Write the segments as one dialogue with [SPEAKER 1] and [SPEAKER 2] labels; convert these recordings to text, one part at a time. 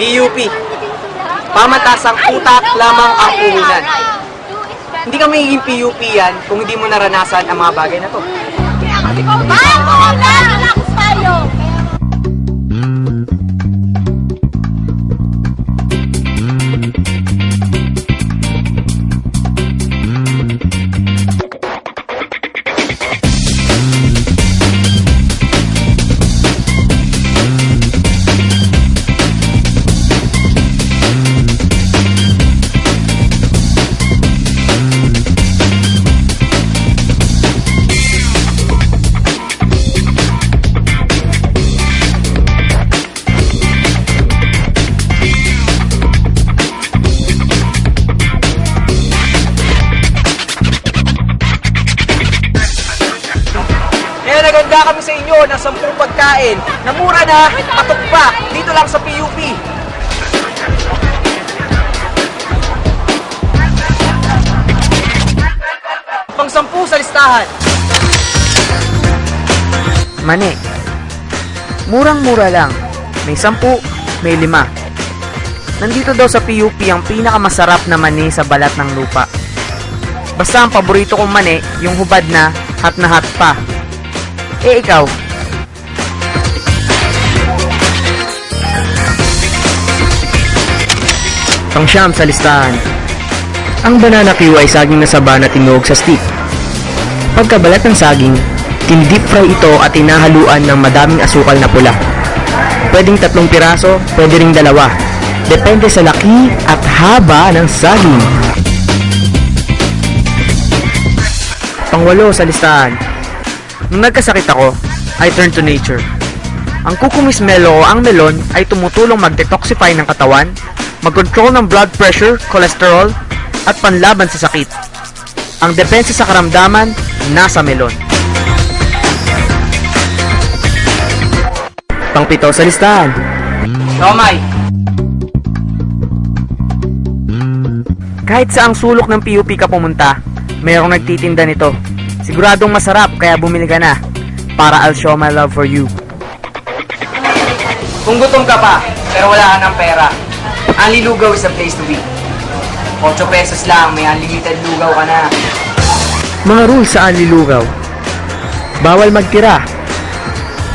[SPEAKER 1] PUP. Pamatasang utak lamang ang puhunan. Hindi ka magiging PUP yan kung hindi mo naranasan ang mga bagay na to. Naganda kami sa inyo ng 10 pagkain na mura na, patok pa, dito lang sa PUP. Pang-10 sa listahan.
[SPEAKER 2] Mani. Murang-mura lang. May 10, may 5. Nandito daw sa PUP ang pinakamasarap na mani sa balat ng lupa. Basta ang paborito kong mani, yung hubad na hot pa. Eh ikaw? Pang-siyam sa listahan. Ang banana Q ay saging na saba na tinuog sa stick. Pagkabalat ng saging, tin-deep fry ito at tinahaluan ng madaming asukal na pula. Pwedeng 3 piraso, pwede ring 2. Depende sa laki at haba ng saging. Pang-8 sa listahan. Nung nagkasakit ako, I turned to nature. Ang kukumis melo o ang melon ay tumutulong mag-detoxify ng katawan, mag-control ng blood pressure, cholesterol, at panlaban sa sakit. Ang depensa sa karamdaman, nasa melon. Pang-7 sa listahan.
[SPEAKER 1] Siomai.
[SPEAKER 2] Kahit saang sulok ng PUP ka pumunta, mayroong nagtitinda nito. Siguradong masarap kaya bumili ka na. Para I'll show my love for you.
[SPEAKER 1] Kung gutom ka pa, pero wala ka ng pera, Unli Lugaw is the place to be. 8 pesos lang, may unlimited lugaw ka na.
[SPEAKER 2] Mga rules sa Unli Lugaw. Bawal magtira.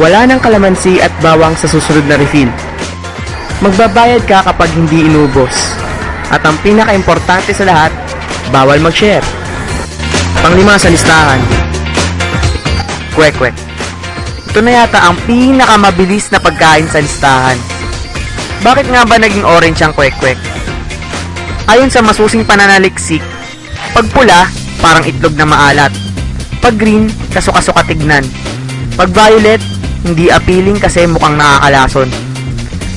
[SPEAKER 2] Wala ng kalamansi at bawang sa susunod na refill. Magbabayad ka kapag hindi inubos. At ang pinaka-importante sa lahat, bawal mag-share. Pang-5 sa listahan. Kwek-kwek. Ito na yata ang pinakamabilis na pagkain sa listahan. Bakit nga ba naging orange ang kwek-kwek? Ayon sa masusing pananaliksik, pag pula, parang itlog na maalat. Pag green, kasuka-suka tignan. Pag violet, hindi appealing kasi mukhang nakakalason.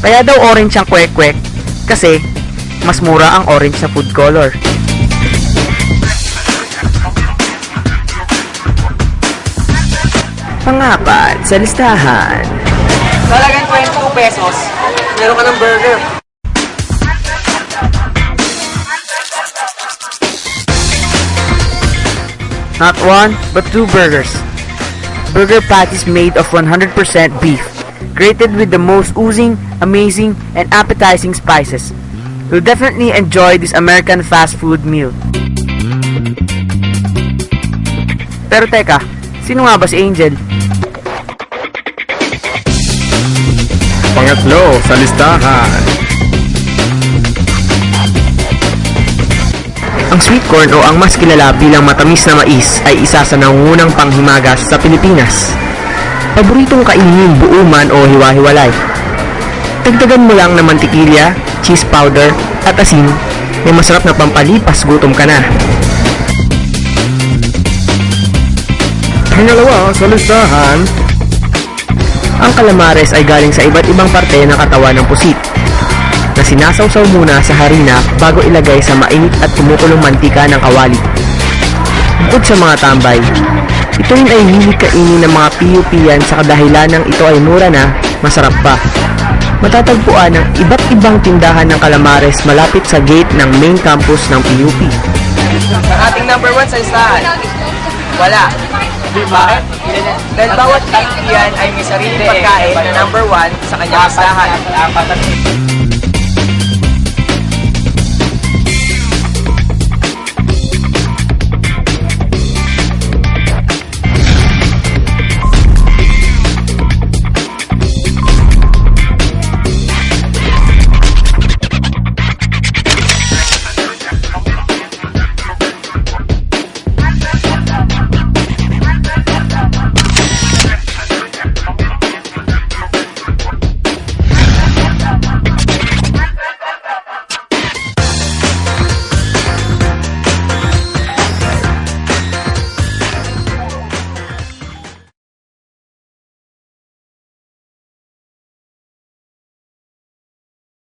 [SPEAKER 2] Kaya daw orange ang kwek-kwek kasi mas mura ang orange na food color. Pang-4 sa listahan.
[SPEAKER 1] Talagang 22 pesos, meron ka ng burger.
[SPEAKER 2] Not 1, but 2 burgers. Burger patties made of 100% beef, created with the most oozing, amazing, and appetizing spices. You'll definitely enjoy this American fast food meal. Pero teka, sino nga ba si Angel?
[SPEAKER 3] Pangatlo sa listahan.
[SPEAKER 2] Ang sweet corn o ang mas kilala bilang matamis na mais ay isa sa nangungunang panghimagas sa Pilipinas. Paboritong kainin buo man o hiwa-hiwalay. Dagdagan mo lang ng mantikilya, cheese powder, at asin, may masarap na pampalipas gutom ka na.
[SPEAKER 3] Pangalawa sa listahan.
[SPEAKER 2] Ang calamares ay galing sa iba't ibang parte ng katawan ng pusit, na sinasawsaw muna sa harina bago ilagay sa mainit at kumukulong mantika ng kawali. Bukod sa mga tambay, ito rin ay hilig kainin ng mga PUP-yan sa kadahilan ng ito ay mura na, masarap pa. Matatagpuan ng iba't ibang tindahan ng calamares malapit sa gate ng main campus ng PUP.
[SPEAKER 1] Ang ating number 1 sa listahan, wala. Bakit? Dahil bawat PUP yan ay may sariling pagkain na number 1 sa kanyang listahan.